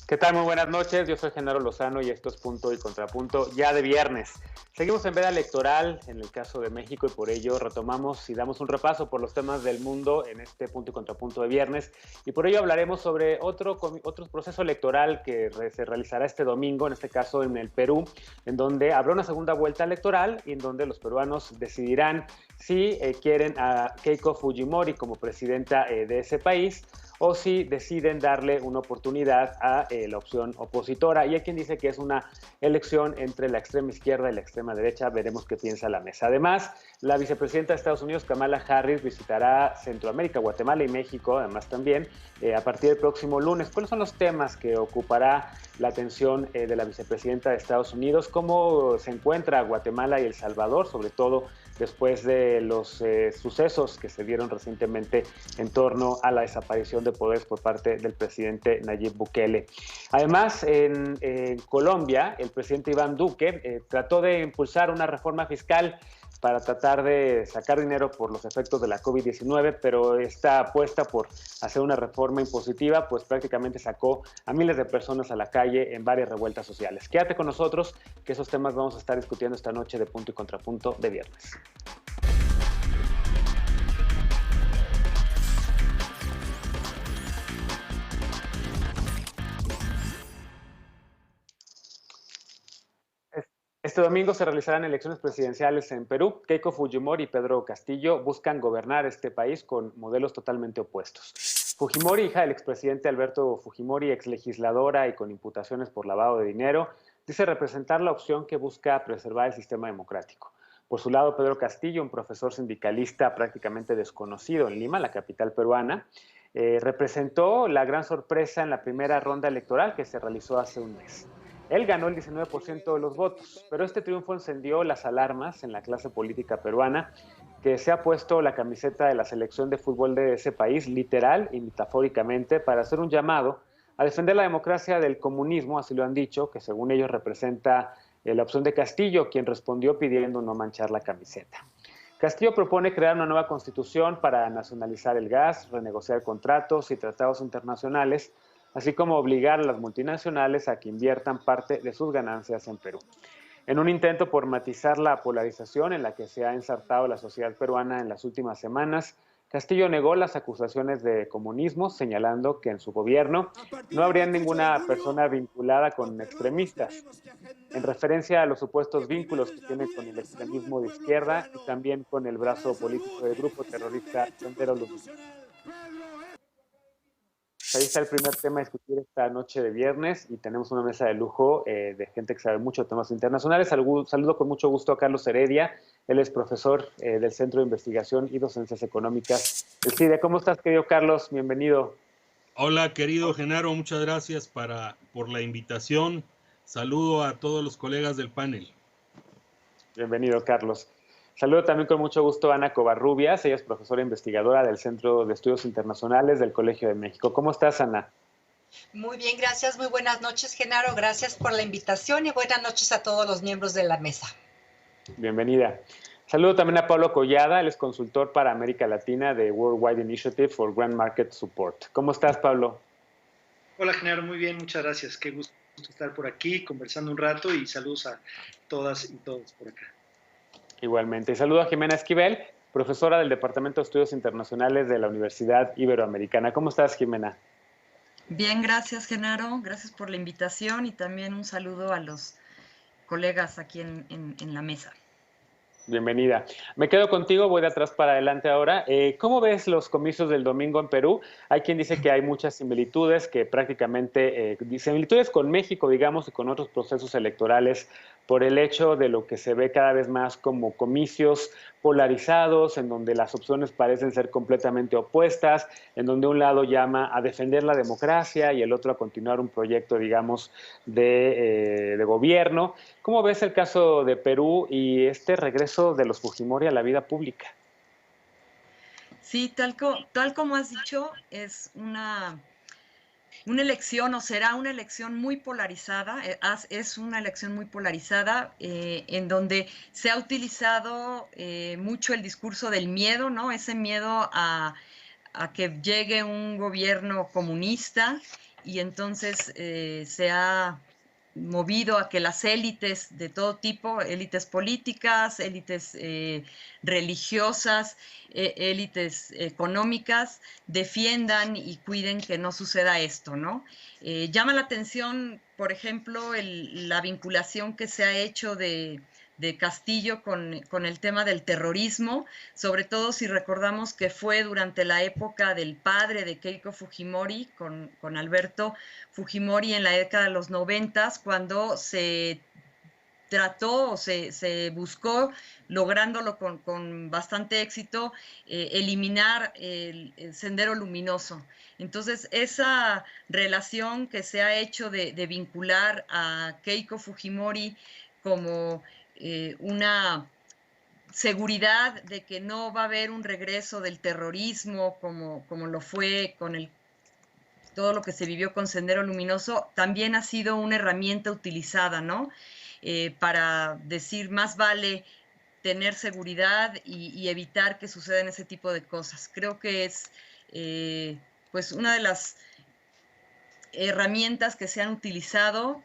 ¿Qué tal? Muy buenas noches. Yo soy Genaro Lozano y esto es Punto y Contrapunto ya de viernes. Seguimos en veda electoral en el caso de México y por ello retomamos y damos un repaso por los temas del mundo en este Punto y Contrapunto de viernes. Y por ello hablaremos sobre otro proceso electoral que se realizará este domingo, en este caso en el Perú, en donde habrá una segunda vuelta electoral y en donde los peruanos decidirán si quieren a Keiko Fujimori como presidenta de ese país o si deciden darle una oportunidad a la opción opositora. Y hay quien dice que es una elección entre la extrema izquierda y la extrema derecha. Veremos qué piensa la mesa. Además, la vicepresidenta de Estados Unidos, Kamala Harris, visitará Centroamérica, Guatemala y México, además también, a partir del próximo lunes. ¿Cuáles son los temas que ocupará la atención de la vicepresidenta de Estados Unidos? ¿Cómo se encuentra Guatemala y El Salvador, sobre todo después de los sucesos que se dieron recientemente en torno a la desaparición de poderes por parte del presidente Nayib Bukele? Además, en Colombia, el presidente Iván Duque trató de impulsar una reforma fiscal para tratar de sacar dinero por los efectos de la COVID-19, pero esta apuesta por hacer una reforma impositiva, pues prácticamente sacó a miles de personas a la calle en varias revueltas sociales. Quédate con nosotros, que esos temas vamos a estar discutiendo esta noche de Punto y Contrapunto de viernes. Este domingo se realizarán elecciones presidenciales en Perú. Keiko Fujimori y Pedro Castillo buscan gobernar este país con modelos totalmente opuestos. Fujimori, hija del expresidente Alberto Fujimori, exlegisladora y con imputaciones por lavado de dinero, dice representar la opción que busca preservar el sistema democrático. Por su lado, Pedro Castillo, un profesor sindicalista prácticamente desconocido en Lima, la capital peruana, representó la gran sorpresa en la primera ronda electoral que se realizó hace un mes. Él ganó el 19% de los votos, pero este triunfo encendió las alarmas en la clase política peruana, que se ha puesto la camiseta de la selección de fútbol de ese país, literal y metafóricamente, para hacer un llamado a defender la democracia del comunismo, así lo han dicho, que según ellos representa la opción de Castillo, quien respondió pidiendo no manchar la camiseta. Castillo propone crear una nueva constitución para nacionalizar el gas, renegociar contratos y tratados internacionales, así como obligar a las multinacionales a que inviertan parte de sus ganancias en Perú. En un intento por matizar la polarización en la que se ha ensartado la sociedad peruana en las últimas semanas, Castillo negó las acusaciones de comunismo, señalando que en su gobierno no habría ninguna persona vinculada con extremistas, en referencia a los supuestos vínculos que tiene con el extremismo de izquierda y también con el brazo político del grupo terrorista Sendero Luminoso. Ahí está el primer tema a discutir esta noche de viernes y tenemos una mesa de lujo de gente que sabe mucho de temas internacionales. Saludo con mucho gusto a Carlos Heredia. Él es profesor del Centro de Investigación y Docencias Económicas, el CIDE. ¿Cómo estás, querido Carlos? Bienvenido. Hola, querido Genaro, muchas gracias por la invitación. Saludo a todos los colegas del panel. Bienvenido, Carlos. Saludo también con mucho gusto a Ana Covarrubias. Ella es profesora investigadora del Centro de Estudios Internacionales del Colegio de México. ¿Cómo estás, Ana? Muy bien, gracias. Muy buenas noches, Genaro. Gracias por la invitación y buenas noches a todos los miembros de la mesa. Bienvenida. Saludo también a Pablo Collada, él es consultor para América Latina de Worldwide Initiative for Grand Market Support. ¿Cómo estás, Pablo? Hola, Genaro, muy bien, muchas gracias. Qué gusto estar por aquí conversando un rato y saludos a todas y todos por acá. Igualmente. Y saludo a Jimena Esquivel, profesora del Departamento de Estudios Internacionales de la Universidad Iberoamericana. ¿Cómo estás, Jimena? Bien, gracias, Genaro. Gracias por la invitación y también un saludo a los colegas aquí en la mesa. Bienvenida. Me quedo contigo, voy de atrás para adelante ahora. ¿Cómo ves los comicios del domingo en Perú? Hay quien dice que hay muchas similitudes, que prácticamente similitudes con México, digamos, y con otros procesos electorales por el hecho de lo que se ve cada vez más como comicios polarizados, en donde las opciones parecen ser completamente opuestas, en donde un lado llama a defender la democracia y el otro a continuar un proyecto, digamos, de gobierno. ¿Cómo ves el caso de Perú y este regreso de los Fujimori a la vida pública? Sí, tal como has dicho, es una elección o será una elección muy polarizada, es una elección muy polarizada en donde se ha utilizado mucho el discurso del miedo, ¿no? Ese miedo a que llegue un gobierno comunista y entonces se ha movido a que las élites de todo tipo, élites políticas, élites religiosas, élites económicas, defiendan y cuiden que no suceda esto, ¿no? Llama la atención, por ejemplo, la vinculación que se ha hecho de Castillo con el tema del terrorismo, sobre todo si recordamos que fue durante la época del padre de Keiko Fujimori, con Alberto Fujimori en la década de los 90, cuando se trató o se buscó, lográndolo con bastante éxito, eliminar el Sendero Luminoso. Entonces, esa relación que se ha hecho de vincular a Keiko Fujimori como una seguridad de que no va a haber un regreso del terrorismo como lo fue con todo lo que se vivió con Sendero Luminoso, también ha sido una herramienta utilizada, ¿no? Para decir, más vale tener seguridad y evitar que sucedan ese tipo de cosas. Creo que es pues una de las herramientas que se han utilizado,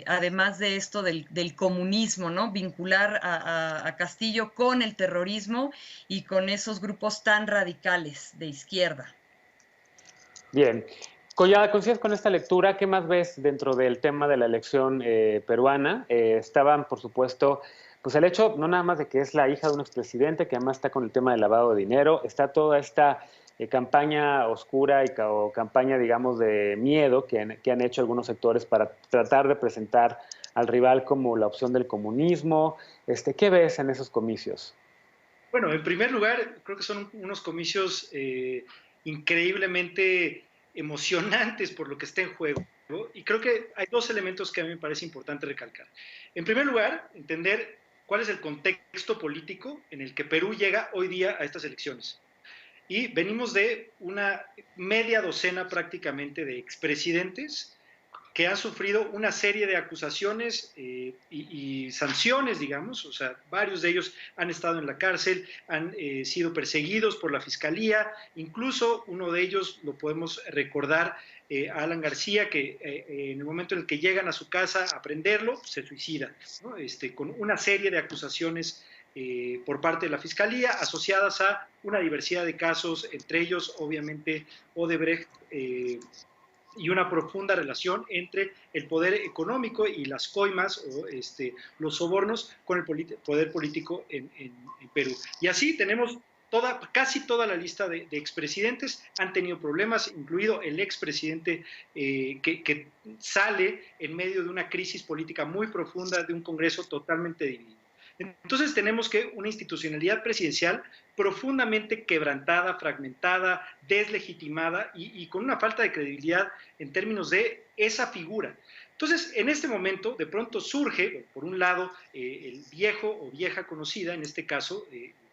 además de esto del comunismo, ¿no? Vincular a Castillo con el terrorismo y con esos grupos tan radicales de izquierda. Bien. Collada, ¿coincides con esta lectura? ¿Qué más ves dentro del tema de la elección peruana? Estaban, por supuesto, pues el hecho no nada más de que es la hija de un expresidente, que además está con el tema del lavado de dinero, está toda esta campaña oscura o campaña, digamos, de miedo que han hecho algunos sectores para tratar de presentar al rival como la opción del comunismo. ¿Qué ves en esos comicios? Bueno, en primer lugar, creo que son unos comicios increíblemente emocionantes por lo que está en juego, y creo que hay dos elementos que a mí me parece importante recalcar. En primer lugar, entender cuál es el contexto político en el que Perú llega hoy día a estas elecciones. Y venimos de una media docena prácticamente de expresidentes que han sufrido una serie de acusaciones y sanciones, digamos, o sea, varios de ellos han estado en la cárcel, han sido perseguidos por la fiscalía, incluso uno de ellos lo podemos recordar, Alan García, que en el momento en el que llegan a su casa a prenderlo, se suicida, ¿no? Con una serie de acusaciones por parte de la Fiscalía, asociadas a una diversidad de casos, entre ellos, obviamente, Odebrecht, y una profunda relación entre el poder económico y las coimas o los sobornos con el poder político en Perú. Y así tenemos casi toda la lista de expresidentes han tenido problemas, incluido el expresidente que sale en medio de una crisis política muy profunda, de un Congreso totalmente dividido. Entonces tenemos que una institucionalidad presidencial profundamente quebrantada, fragmentada, deslegitimada y con una falta de credibilidad en términos de esa figura. Entonces, en este momento, de pronto surge, por un lado, el viejo o vieja conocida, en este caso,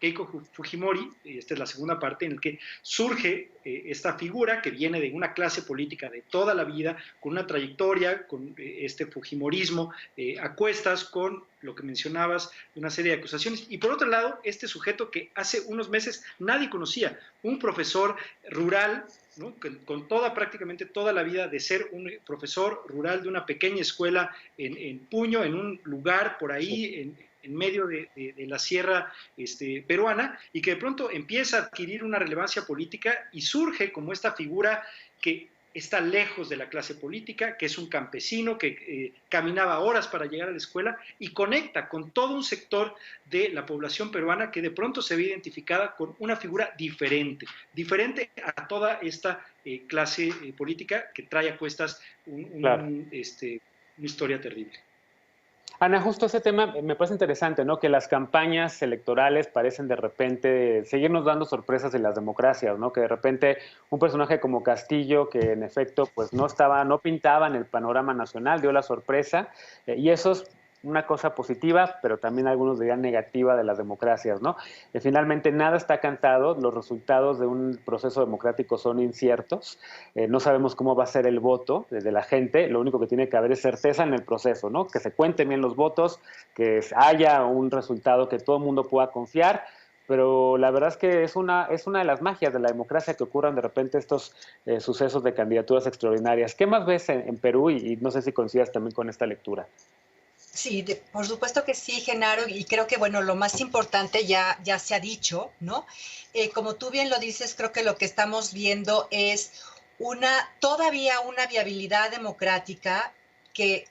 Keiko Fujimori, esta es la segunda parte, en la que surge esta figura que viene de una clase política de toda la vida, con una trayectoria, con este fujimorismo a cuestas, con lo que mencionabas, una serie de acusaciones, y por otro lado, este sujeto que hace unos meses nadie conocía, un profesor rural, ¿no? Con prácticamente toda la vida de ser un profesor rural de una pequeña escuela en Puño, en un lugar por ahí, en medio de la sierra peruana, y que de pronto empieza a adquirir una relevancia política y surge como esta figura que está lejos de la clase política, que es un campesino que caminaba horas para llegar a la escuela y conecta con todo un sector de la población peruana que de pronto se ve identificada con una figura diferente a toda esta clase política que trae a cuestas Claro. una historia terrible. Ana, justo ese tema me parece interesante, ¿no? Que las campañas electorales parecen de repente seguirnos dando sorpresas en las democracias, ¿no? Que de repente un personaje como Castillo, que en efecto pues no pintaba en el panorama nacional, dio la sorpresa, y eso es una cosa positiva, pero también algunos dirían negativa de las democracias, ¿no? Finalmente nada está cantado, los resultados de un proceso democrático son inciertos, no sabemos cómo va a ser el voto de la gente, lo único que tiene que haber es certeza en el proceso, ¿no? Que se cuenten bien los votos, que haya un resultado que todo el mundo pueda confiar, pero la verdad es que es una de las magias de la democracia que ocurran de repente estos sucesos de candidaturas extraordinarias. ¿Qué más ves en Perú? Y no sé si coincidas también con esta lectura. Sí, por supuesto que sí, Genaro, y creo que, bueno, lo más importante ya se ha dicho, ¿no? Como tú bien lo dices, creo que lo que estamos viendo es todavía una viabilidad democrática que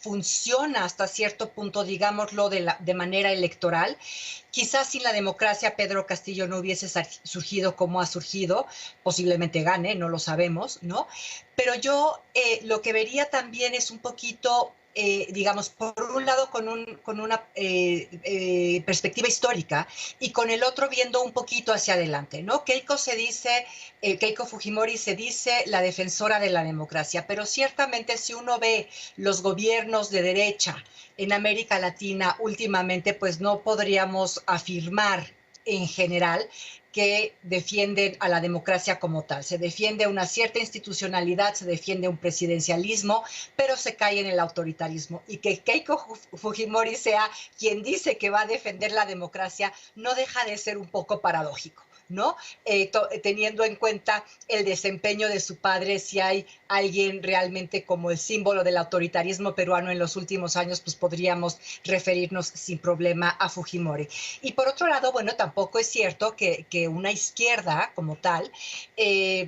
funciona hasta cierto punto, digámoslo, de manera electoral. Quizás sin la democracia Pedro Castillo no hubiese surgido como ha surgido, posiblemente gane, no lo sabemos, ¿no? Pero yo lo que vería también es un poquito, digamos, por un lado con una perspectiva histórica y con el otro viendo un poquito hacia adelante, ¿no? Keiko Fujimori se dice la defensora de la democracia, pero ciertamente si uno ve los gobiernos de derecha en América Latina últimamente, pues no podríamos afirmar en general que defienden a la democracia como tal. Se defiende una cierta institucionalidad, se defiende un presidencialismo, pero se cae en el autoritarismo. Y que Keiko Fujimori sea quien dice que va a defender la democracia no deja de ser un poco paradójico, ¿no? Teniendo en cuenta el desempeño de su padre, si hay alguien realmente como el símbolo del autoritarismo peruano en los últimos años, pues podríamos referirnos sin problema a Fujimori. Y por otro lado, bueno, tampoco es cierto que una izquierda como tal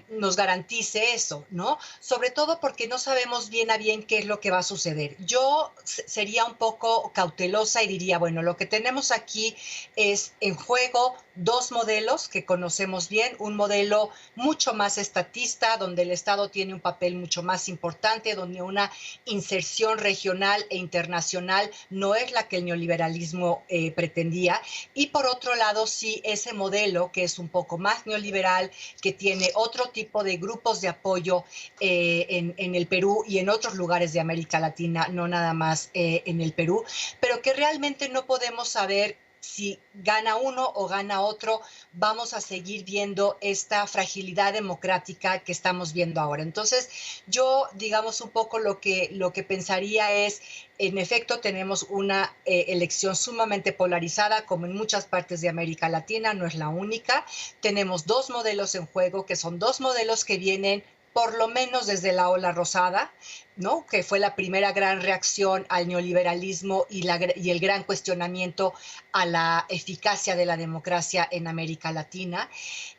nos garantice eso, ¿no? Sobre todo porque no sabemos bien a bien qué es lo que va a suceder. Yo sería un poco cautelosa y diría, bueno, lo que tenemos aquí es en juego dos modelos que conocemos bien, un modelo mucho más estatista, donde el Estado tiene un papel mucho más importante, donde una inserción regional e internacional no es la que el neoliberalismo pretendía, y por otro lado sí ese modelo que es un poco más neoliberal, que tiene otro tipo de grupos de apoyo en el Perú y en otros lugares de América Latina, no nada más en el Perú, pero que realmente no podemos saber si gana uno o gana otro. Vamos a seguir viendo esta fragilidad democrática que estamos viendo ahora. Entonces, yo, digamos, un poco lo que pensaría es, en efecto, tenemos una elección sumamente polarizada, como en muchas partes de América Latina, no es la única. Tenemos dos modelos en juego, que son dos modelos que vienen por lo menos desde la ola rosada, ¿no? Que fue la primera gran reacción al neoliberalismo y el gran cuestionamiento a la eficacia de la democracia en América Latina.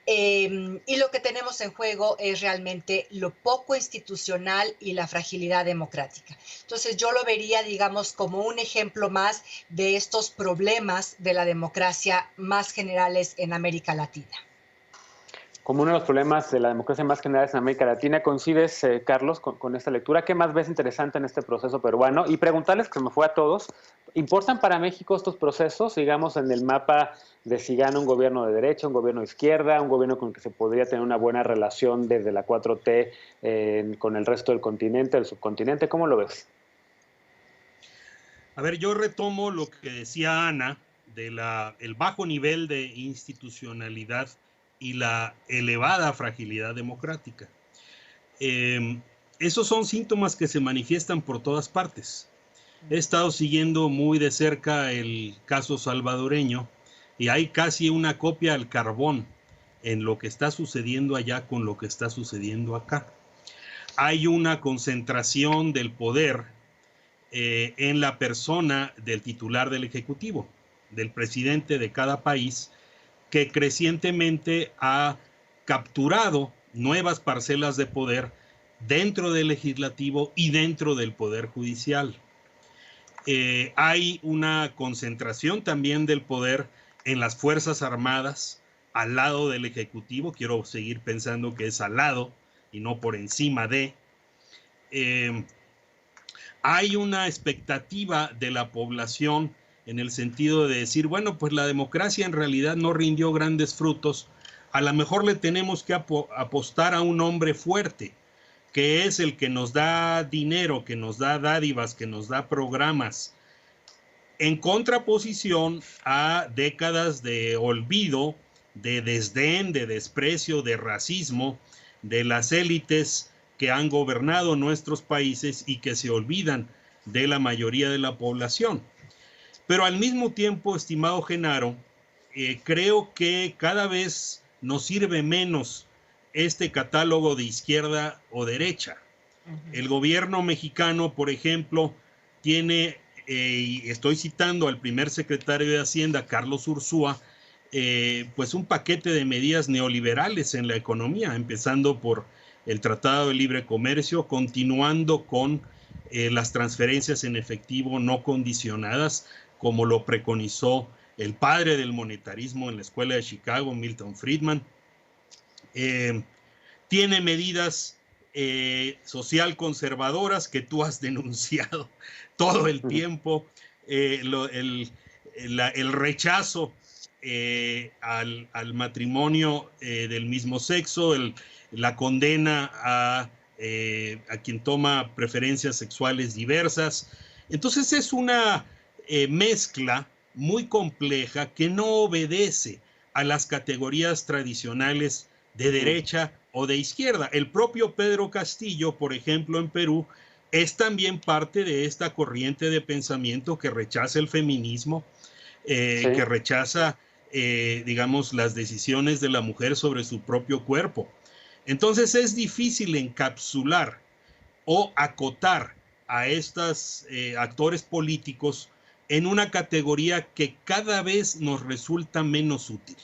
Y lo que tenemos en juego es realmente lo poco institucional y la fragilidad democrática. Entonces yo lo vería, digamos, como un ejemplo más de estos problemas de la democracia más generales en América Latina. Como uno de los problemas de la democracia más generales en América Latina. ¿Coincides, Carlos, con esta lectura? ¿Qué más ves interesante en este proceso peruano? Y preguntarles, que me fue a todos, ¿importan para México estos procesos, digamos, en el mapa de si gana un gobierno de derecha, un gobierno de izquierda, un gobierno con el que se podría tener una buena relación desde la 4T con el resto del continente, del subcontinente? ¿Cómo lo ves? A ver, yo retomo lo que decía Ana, el bajo nivel de institucionalidad y la elevada fragilidad democrática. Esos son síntomas que se manifiestan por todas partes. He estado siguiendo muy de cerca el caso salvadoreño y hay casi una copia al carbón en lo que está sucediendo allá con lo que está sucediendo acá. Hay una concentración del poder en la persona del titular del Ejecutivo, del presidente de cada país, que crecientemente ha capturado nuevas parcelas de poder dentro del legislativo y dentro del poder judicial. Hay una concentración también del poder en las Fuerzas Armadas al lado del Ejecutivo. Quiero seguir pensando que es al lado y no por encima de. Hay una expectativa de la población en el sentido de decir, bueno, pues la democracia en realidad no rindió grandes frutos, a lo mejor le tenemos que apostar a un hombre fuerte, que es el que nos da dinero, que nos da dádivas, que nos da programas, en contraposición a décadas de olvido, de desdén, de desprecio, de racismo, de las élites que han gobernado nuestros países y que se olvidan de la mayoría de la población. Pero al mismo tiempo, estimado Genaro, creo que cada vez nos sirve menos este catálogo de izquierda o derecha. El gobierno mexicano, por ejemplo, tiene, y estoy citando al primer secretario de Hacienda, Carlos Ursúa, pues un paquete de medidas neoliberales en la economía, empezando por el Tratado de Libre Comercio, continuando con las transferencias en efectivo no condicionadas, como lo preconizó el padre del monetarismo en la Escuela de Chicago, Milton Friedman. Tiene medidas social conservadoras que tú has denunciado todo el tiempo, el rechazo al matrimonio del mismo sexo, la condena a quien toma preferencias sexuales diversas. Entonces es una mezcla muy compleja que no obedece a las categorías tradicionales de derecha o de izquierda. El propio Pedro Castillo, por ejemplo, en Perú, es también parte de esta corriente de pensamiento que rechaza el feminismo, que rechaza, digamos, las decisiones de la mujer sobre su propio cuerpo. Entonces es difícil encapsular o acotar a estos actores políticos en una categoría que cada vez nos resulta menos útil.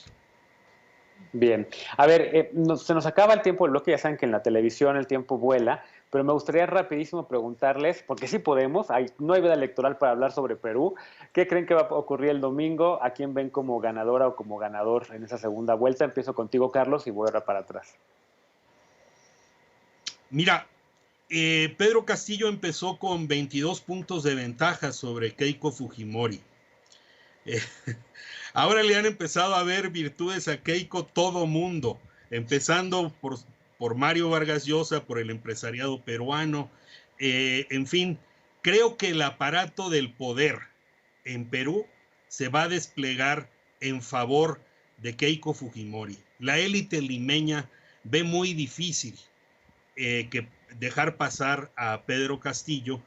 Bien, a ver, se nos acaba el tiempo del bloque, ya saben que en la televisión el tiempo vuela, pero me gustaría rapidísimo preguntarles, porque sí podemos, no hay veda electoral para hablar sobre Perú, ¿qué creen que va a ocurrir el domingo? ¿A quién ven como ganadora o como ganador en esa segunda vuelta? Empiezo contigo, Carlos, y voy ahora para atrás. Mira, Pedro Castillo empezó con 22 puntos de ventaja sobre Keiko Fujimori. Ahora le han empezado a ver virtudes a Keiko todo mundo, empezando por Mario Vargas Llosa, por el empresariado peruano. En fin, creo que el aparato del poder en Perú se va a desplegar en favor de Keiko Fujimori. La élite limeña ve muy difícil que dejar pasar a Pedro Castillo.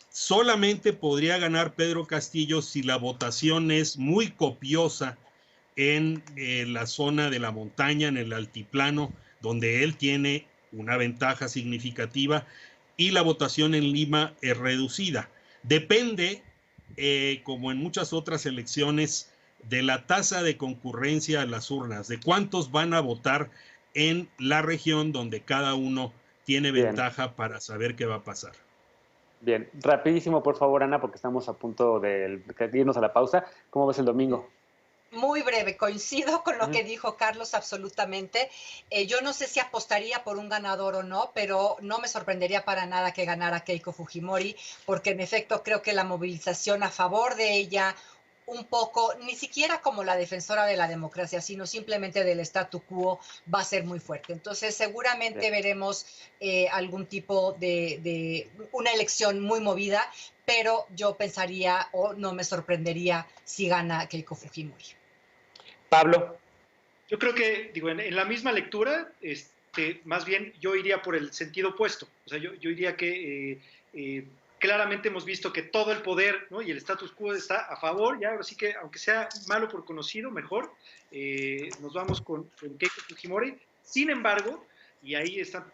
Solamente podría ganar Pedro Castillo si la votación es muy copiosa en la zona de la montaña, en el altiplano, donde él tiene una ventaja significativa, y la votación en Lima es reducida. Depende, como en muchas otras elecciones, de la tasa de concurrencia a las urnas, de cuántos van a votar en la región donde cada uno tiene ventaja para saber qué va a pasar. Bien, rapidísimo por favor, Ana, porque estamos a punto de irnos a la pausa. ¿Cómo ves el domingo? Muy breve, coincido con lo que dijo Carlos absolutamente. Yo no sé si apostaría por un ganador o no, pero no me sorprendería para nada que ganara Keiko Fujimori, porque en efecto creo que la movilización a favor de ella, un poco, ni siquiera como la defensora de la democracia, sino simplemente del statu quo, va a ser muy fuerte. Entonces seguramente veremos algún tipo de una elección muy movida, pero yo pensaría o no me sorprendería si gana Keiko Fujimori. Pablo. Yo creo que, digo, en la misma lectura, más bien yo iría por el sentido opuesto. O sea, yo diría que claramente hemos visto que todo el poder, ¿no?, y el status quo está a favor, ya, así que aunque sea malo por conocido, mejor, nos vamos con Keiko Fujimori. Sin embargo, y ahí están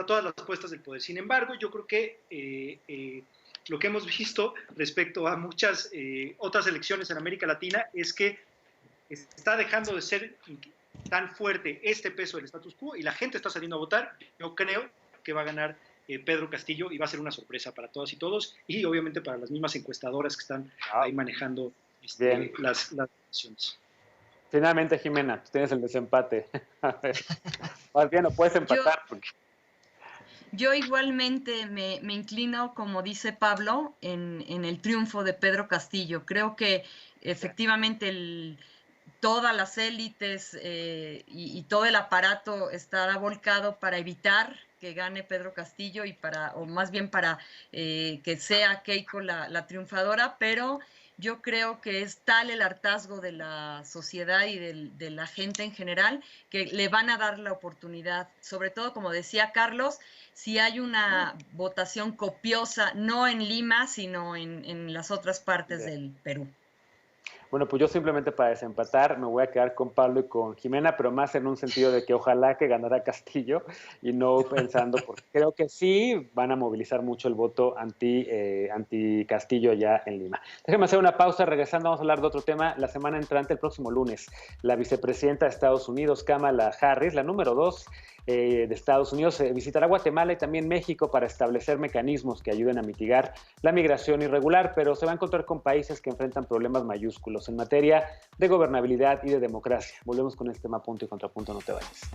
todas las apuestas del poder. Sin embargo, yo creo que lo que hemos visto respecto a muchas otras elecciones en América Latina es que está dejando de ser tan fuerte este peso del status quo y la gente está saliendo a votar. Yo creo que va a ganar Pedro Castillo y va a ser una sorpresa para todas y todos, y obviamente para las mismas encuestadoras que están ahí manejando las elecciones. Finalmente, Jimena, tú tienes el desempate. Más bien, no puedes empatar. Yo igualmente me inclino, como dice Pablo, en el triunfo de Pedro Castillo. Creo que efectivamente todas las élites y todo el aparato estará volcado para evitar que gane Pedro Castillo o más bien para que sea Keiko la triunfadora, pero yo creo que es tal el hartazgo de la sociedad y de la gente en general que le van a dar la oportunidad, sobre todo, como decía Carlos, si hay una votación copiosa, no en Lima, sino en las otras partes del Perú. Bueno, pues yo simplemente para desempatar me voy a quedar con Pablo y con Jimena, pero más en un sentido de que ojalá que ganara Castillo y no pensando, porque creo que sí van a movilizar mucho el voto anti Castillo ya en Lima. Déjenme hacer una pausa, regresando vamos a hablar de otro tema. La semana entrante, el próximo lunes, la vicepresidenta de Estados Unidos, Kamala Harris, la número 2 de Estados Unidos, visitará Guatemala y también México para establecer mecanismos que ayuden a mitigar la migración irregular, pero se va a encontrar con países que enfrentan problemas mayúsculos en materia de gobernabilidad y de democracia. Volvemos con este tema punto y contrapunto, no te vayas.